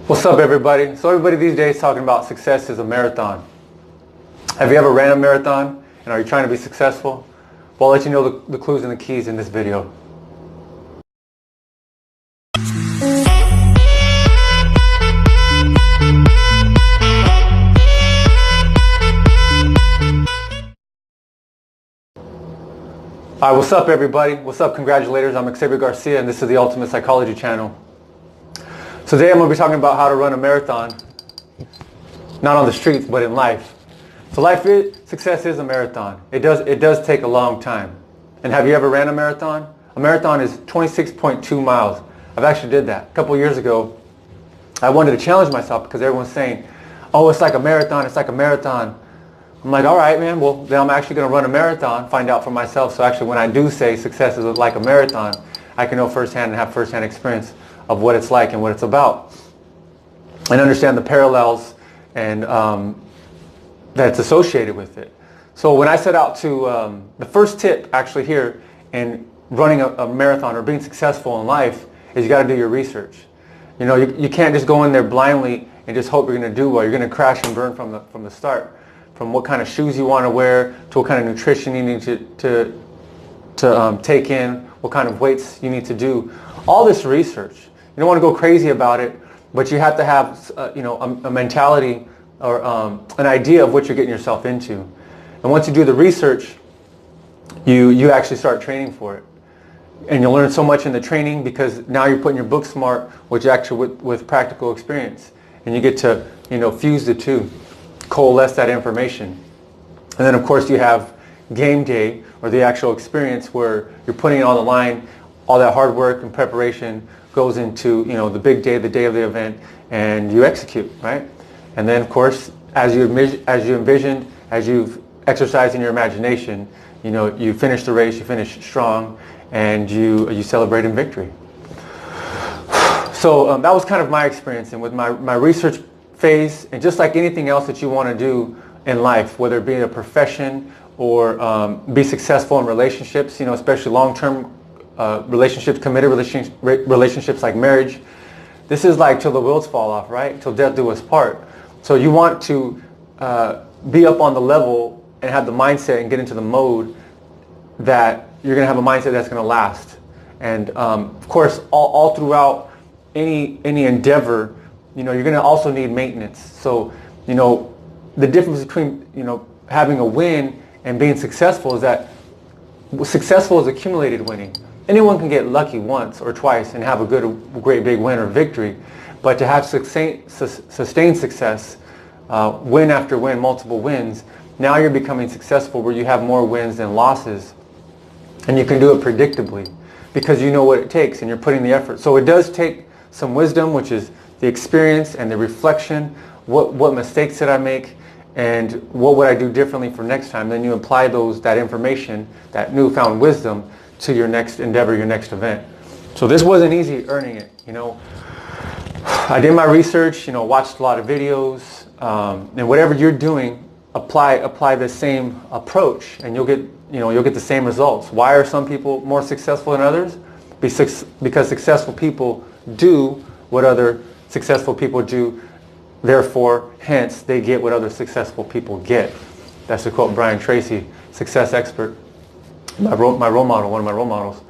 What's up, everybody? So everybody these days talking about success is a marathon. Have you ever ran a marathon and are you trying to be successful? Well, I'll let you know the clues and the keys in this video. All right, what's up, everybody? What's up, congratulators? I'm Xavier Garcia and this is the Ultimate Psychology Channel. So today I'm going to be talking about how to run a marathon, not on the streets, but in life. So success is a marathon. It does take a long time. And have you ever ran a marathon? A marathon is 26.2 miles. I've actually did that. A couple years ago, I wanted to challenge myself because everyone's saying, oh, it's like a marathon, it's like a marathon. I'm like, all right, man, well, then I'm actually going to run a marathon, find out for myself. So actually, when I do say success is like a marathon, I can know firsthand and have firsthand experience of what it's like and what it's about, and understand the parallels and that's associated with it. So when I set out to, the first tip actually here in running a marathon or being successful in life is you got to do your research. You know, you can't just go in there blindly and just hope you're going to do well. You're going to crash and burn from the start. From what kind of shoes you want to wear to what kind of nutrition you need to take in, what kind of weights you need to do. All this research. You don't want to go crazy about it, but you have to have a mentality or an idea of what you're getting yourself into. And once you do the research, you actually start training for it. And you'll learn so much in the training because now you're putting your book smart, which actually with practical experience. And you get to fuse the two, coalesce that information. And then of course you have game day, or the actual experience where you're putting it on the line. All that hard work and preparation goes into the big day, the day of the event, and you execute, right? And then of course, as you envisioned, as you've exercised in your imagination, you finish the race, you finish strong, and you celebrate in victory. So that was kind of my experience, and with my research phase, and just like anything else that you want to do in life, whether it be a profession or be successful in relationships, especially long-term relationships, committed relationships like marriage. This is like till the wheels fall off, right? Till death do us part. So you want to be up on the level and have the mindset and get into the mode that you're going to have a mindset that's going to last. And of course, all throughout any endeavor, you're going to also need maintenance. So, the difference between, having a win and being successful is that successful is accumulated winning. Anyone can get lucky once or twice and have a great big win or victory, but to have sustained success, win after win, multiple wins, now you're becoming successful where you have more wins than losses, and you can do it predictably because you know what it takes and you're putting the effort. So it does take some wisdom, which is the experience and the reflection. What mistakes did I make, and what would I do differently for next time? Then you apply that information, that newfound wisdom, to your next endeavor, your next event. So this wasn't easy earning it. I did my research, watched a lot of videos, and whatever you're doing, apply the same approach, and you'll get the same results. Why are some people more successful than others? Because successful people do what other successful people do. Therefore, hence, they get what other successful people get. That's to quote Brian Tracy, success expert, my role model, one of my role models.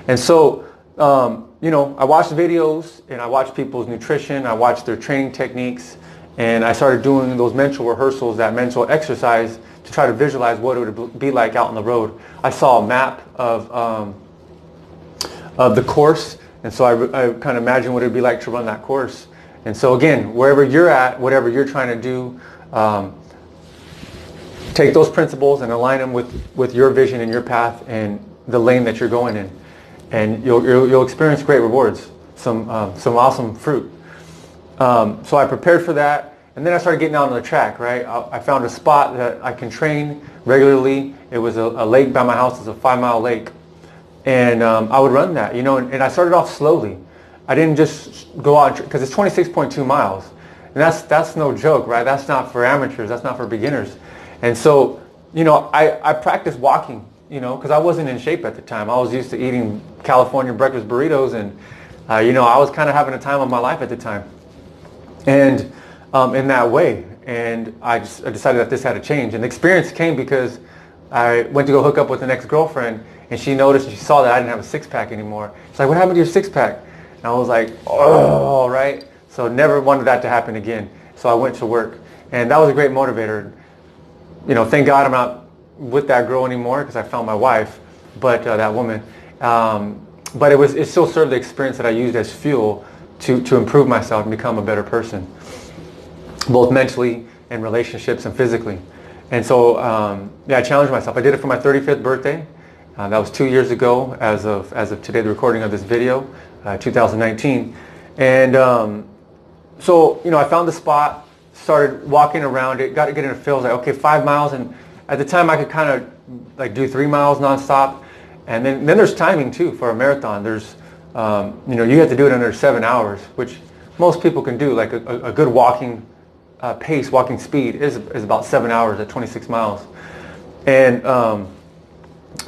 And so, I watched videos and I watched people's nutrition, I watched their training techniques, and I started doing those mental rehearsals, that mental exercise to try to visualize what it would be like out on the road. I saw a map of the course, and so I kind of imagined what it would be like to run that course. And so again, wherever you're at, whatever you're trying to do, take those principles and align them with your vision and your path and the lane that you're going in, and you'll experience great rewards, some awesome fruit. So I prepared for that, and then I started getting out on the track. Right, I found a spot that I can train regularly. It was a lake by my house. It's a 5-mile lake, and I would run that. And I started off slowly. I didn't just go out because it's 26.2 miles, and that's no joke, right? That's not for amateurs. That's not for beginners. And so, I practiced walking, because I wasn't in shape at the time. I was used to eating California breakfast burritos, and I was kind of having a time of my life at the time. and in that way. And I decided that this had to change. And the experience came because I went to go hook up with an ex-girlfriend, and she noticed and she saw that I didn't have a six-pack anymore. She's like, "What happened to your six-pack?" And I was like, "Oh, right." So never wanted that to happen again. So I went to work, and that was a great motivator. You know, thank God I'm not with that girl anymore because I found my wife, but that woman. But it still served the experience that I used as fuel to improve myself and become a better person, both mentally and relationships and physically. And so, I challenged myself. I did it for my 35th birthday. That was 2 years ago as of today, the recording of this video, 2019. And so, I found the spot, started walking around it, got to get in a feel. I was like, okay, 5 miles. And at the time I could kind of like do 3 miles nonstop. And then there's timing too for a marathon. There's, you have to do it under 7 hours, which most people can do. Like a good walking pace, walking speed is about 7 hours at 26 miles. And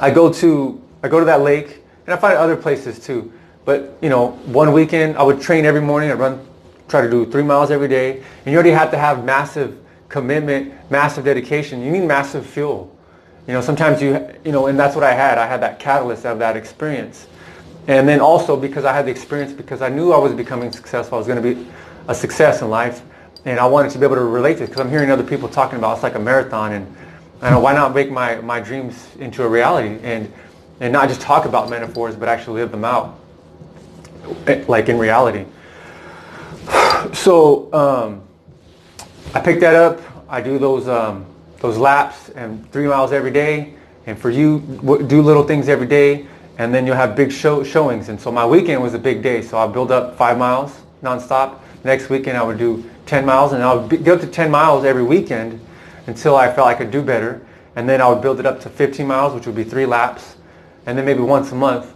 I go to that lake, and I find other places too. But one weekend I would train every morning. I'd try to do 3 miles every day. And you already have to have massive commitment, massive dedication. You need massive fuel. Sometimes and that's what I had. I had that catalyst of that experience. And then also because I had the experience, because I knew I was becoming successful, I was going to be a success in life. And I wanted to be able to relate to it because I'm hearing other people talking about it's like a marathon, and I know, why not make my dreams into a reality and not just talk about metaphors, but actually live them out, like in reality. So I picked that up. I do those laps and 3 miles every day. And for you, do little things every day, and then you'll have big showings. And so my weekend was a big day. So I'll build up 5 miles nonstop. Next weekend I would do 10 miles, and I would get up to 10 miles every weekend until I felt I could do better. And then I would build it up to 15 miles, which would be 3 laps. And then maybe once a month,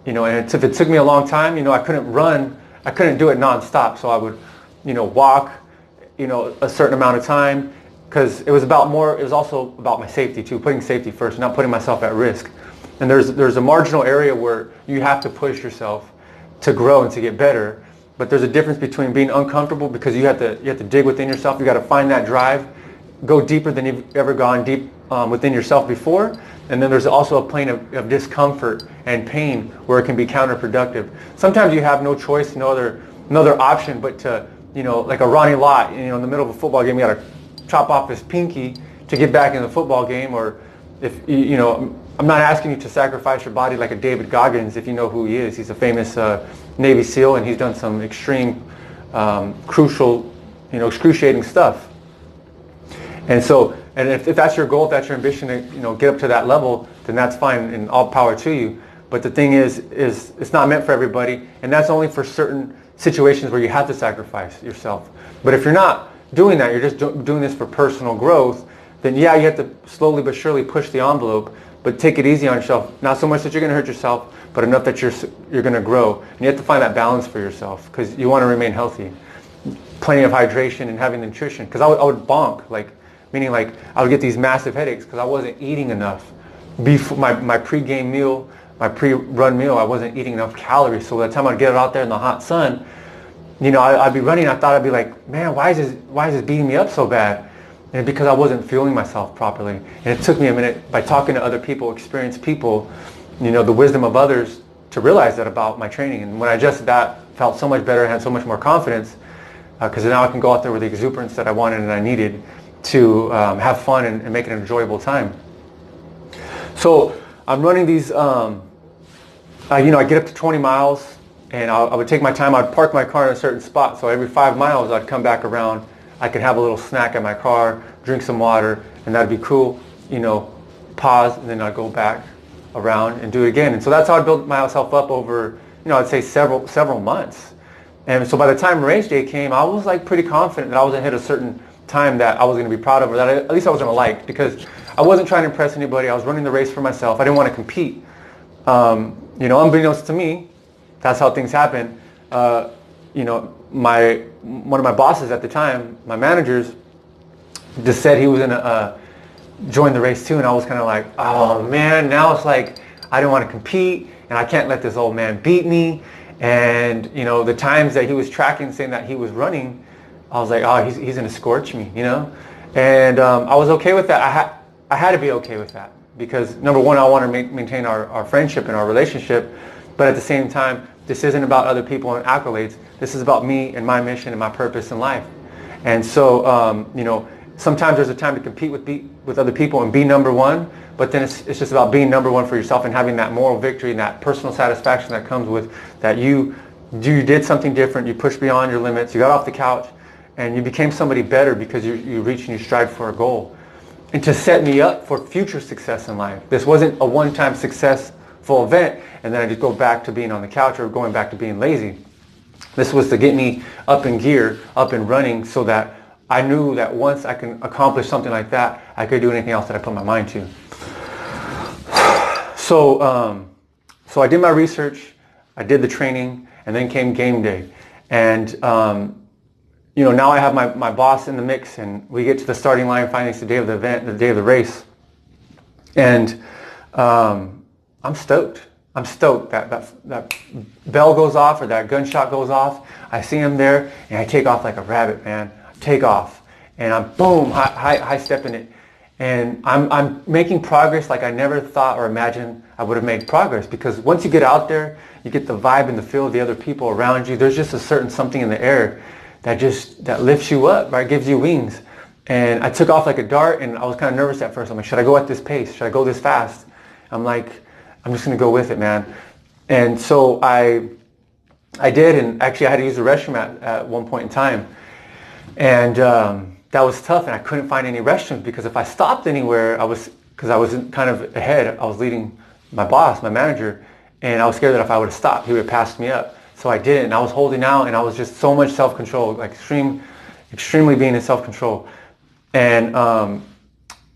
and if it took me a long time, I couldn't do it nonstop. So I would, walk, a certain amount of time, because it was also about my safety too, putting safety first, not putting myself at risk. And there's a marginal area where you have to push yourself to grow and to get better. But there's a difference between being uncomfortable, because you have to dig within yourself. You got to find that drive, go deeper than you've ever gone deep within yourself before. And then there's also a plane of discomfort and pain where it can be counterproductive. Sometimes you have no choice, no other option but to, like a Ronnie Lott, in the middle of a football game, you got to chop off his pinky to get back in the football game. Or if I'm not asking you to sacrifice your body like a David Goggins, if you know who he is. He's a famous Navy SEAL, and he's done some extreme, crucial, excruciating stuff. And so, and if that's your goal, if that's your ambition to get up to that level, then that's fine, and all power to you. But the thing is it's not meant for everybody, and that's only for certain situations where you have to sacrifice yourself. But if you're not doing that, you're just doing this for personal growth, then you have to slowly but surely push the envelope, but take it easy on yourself. Not so much that you're going to hurt yourself, but enough that you're going to grow. And you have to find that balance for yourself, because you want to remain healthy. Plenty of hydration and having nutrition, because I would bonk, meaning I would get these massive headaches because I wasn't eating enough. Before my pre-game meal, my pre-run meal, I wasn't eating enough calories. So by the time I'd get out there in the hot sun, I'd be running. I thought I'd be like, man, why is this beating me up so bad? And because I wasn't fueling myself properly. And it took me a minute, by talking to other people, experienced people, the wisdom of others, to realize that about my training. And when I adjusted that, felt so much better and had so much more confidence, because now I can go out there with the exuberance that I wanted and I needed to have fun and make it an enjoyable time. So I'm running these, I get up to 20 miles, and I would take my time. I'd park my car in a certain spot. So every 5 miles, I'd come back around. I could have a little snack at my car, drink some water, and that'd be cool. Pause, and then I'd go back around and do it again. And so that's how I built myself up over, I'd say several months. And so by the time race day came, I was pretty confident that I was going to hit a certain time that I was going to be proud of, or that at least I was going to like, because I wasn't trying to impress anybody. I was running the race for myself. I didn't want to compete. Unbeknownst to me, that's how things happen. One of my bosses at the time, my managers, just said he was going to join the race too, and I was kind of like, oh man, now it's like I didn't want to compete, and I can't let this old man beat me. And the times that he was tracking, saying that he was running, I was like, oh, he's going to scorch me, you know? And I was okay with that. I had to be okay with that because, number one, I want to maintain our friendship and our relationship. But at the same time, this isn't about other people and accolades. This is about me and my mission and my purpose in life. And so, you know, sometimes there's a time to compete with other people and be number one. But then it's just about being number one for yourself and having that moral victory and that personal satisfaction that comes with that you did something different. You pushed beyond your limits. You got off the couch and you became somebody better because you reached and you strived for a goal. And to set me up for future success in life. This wasn't a one-time successful event and then I just go back to being on the couch or going back to being lazy. This was to get me up in gear, up and running so that I knew that once I can accomplish something like that, I could do anything else that I put my mind to. So, so I did my research, I did the training, and then came game day. And, you know, now I have my boss in the mix, and we get to the starting line, finally it's the day of the event, the day of the race. And I'm stoked. I'm stoked that bell goes off or that gunshot goes off. I see him there, and I take off like a rabbit, man. I take off, and I'm boom, high stepping it. And I'm making progress like I never thought or imagined I would have made progress because once you get out there, you get the vibe and the feel of the other people around you. There's just a certain something in the air that lifts you up, right? Gives you wings. And I took off like a dart and I was kind of nervous at first. I'm like, should I go at this pace? Should I go this fast? I'm like, I'm just going to go with it, man. And so I did, and actually I had to use the restroom at one point in time. And that was tough, and I couldn't find any restrooms because if I stopped anywhere, because I was kind of ahead. I was leading my boss, my manager, and I was scared that if I would have stopped, he would have passed me up. So I didn't, and I was holding out, and I was just so much self-control, like extremely being in self-control. And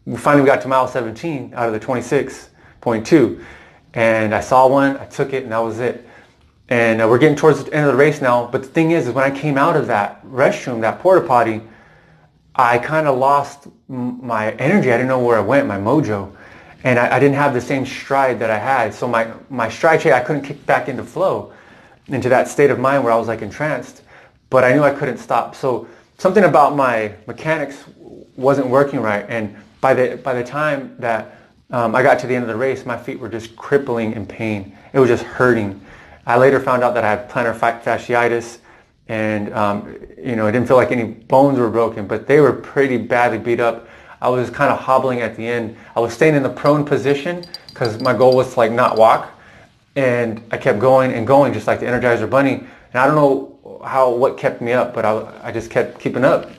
we finally got to mile 17 out of the 26.2, and I saw one, I took it, and that was it. And we're getting towards the end of the race now, but the thing is when I came out of that restroom, that porta potty, I kind of lost my energy. I didn't know where I went, my mojo. And I didn't have the same stride that I had. So my stride change, I couldn't kick back into flow, into that state of mind where I was like entranced. But I knew I couldn't stop. So something about my mechanics wasn't working right. And by the time that I got to the end of the race, my feet were just crippling in pain. It was just hurting. I later found out that I had plantar fasciitis. And, you know, it didn't feel like any bones were broken, but they were pretty badly beat up. I was kind of hobbling at the end. I was staying in the prone position because my goal was to like not walk. And I kept going and going just like the Energizer Bunny. And I don't know what kept me up, but I just kept keeping up.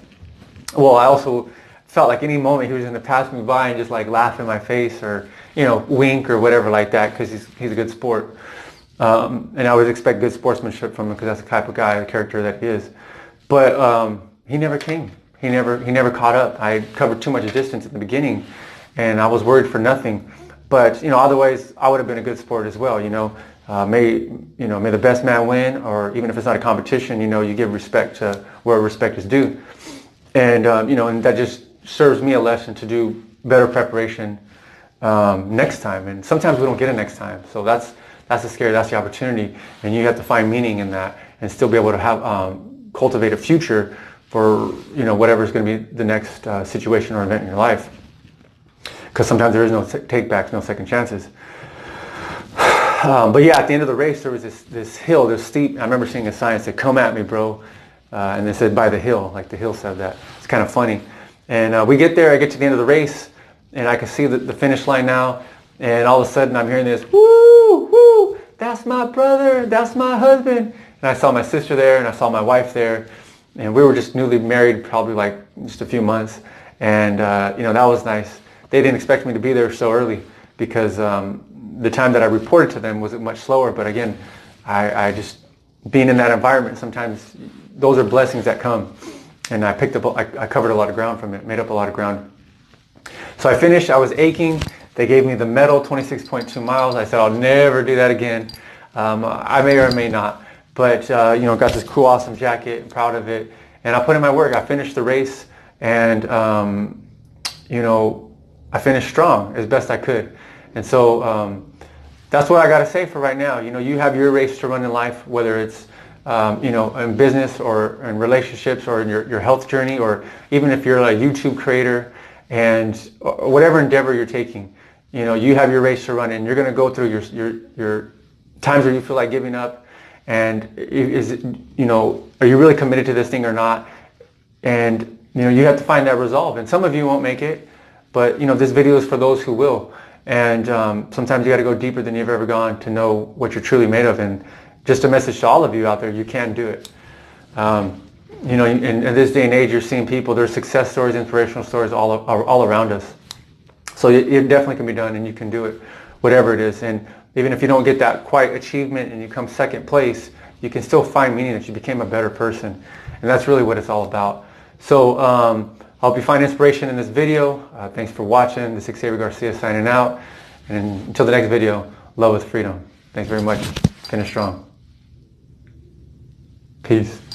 Well, I also felt like any moment he was going to pass me by and just like laugh in my face or, you know, wink or whatever like that because he's a good sport. And I would expect good sportsmanship from him because that's the type of guy, the character that he is. But he never came. He never caught up. I covered too much distance at the beginning, and I was worried for nothing. But you know, otherwise, I would have been a good sport as well. You know, may the best man win, or even if it's not a competition, you know, you give respect to where respect is due. And you know, and that just serves me a lesson to do better preparation next time. And sometimes we don't get it next time, so that's the scary, that's the opportunity, and you have to find meaning in that and still be able to have cultivate a future for, you know, whatever's going to be the next situation or event in your life. Because sometimes there is no take-backs, no second chances. But yeah, at the end of the race, there was this hill, this steep. I remember seeing a sign that said, "Come at me, bro," and it said "by the hill," like the hill said that. It's kind of funny. And we get there. I get to the end of the race, and I can see the finish line now. And all of a sudden, I'm hearing this, "Woo, woo! That's my brother. That's my husband." And I saw my sister there, and I saw my wife there, and we were just newly married, probably like just a few months. And you know, that was nice. They didn't expect me to be there so early because the time that I reported to them was much slower. But again, I just being in that environment, sometimes those are blessings that come. And I covered a lot of ground from it, made up a lot of ground. So I finished. I was aching. They gave me the medal, 26.2 miles. I said, I'll never do that again. I may or may not. But, you know, got this cool, awesome jacket. I'm proud of it. And I put in my work. I finished the race. And, you know, I finished strong as best I could. And so that's what I got to say for right now. You know, you have your race to run in life, whether it's in business or in relationships or in your health journey, or even if you're a YouTube creator and whatever endeavor you're taking, you have your race to run and you're going to go through your times where you feel like giving up. And are you really committed to this thing or not? And, you have to find that resolve. And some of you won't make it, but, this video is for those who will. And sometimes you got to go deeper than you've ever gone to know what you're truly made of. And just a message to all of you out there, you can do it. In this day and age, you're seeing people, there's success stories, inspirational stories all around us. So it definitely can be done, and you can do it, whatever it is. And even if you don't get that quite achievement and you come second place, you can still find meaning that you became a better person. And that's really what it's all about. So I hope you find inspiration in this video. Thanks for watching. This is Xavier Garcia signing out. And until the next video, love with freedom. Thanks very much. Finish strong. Peace.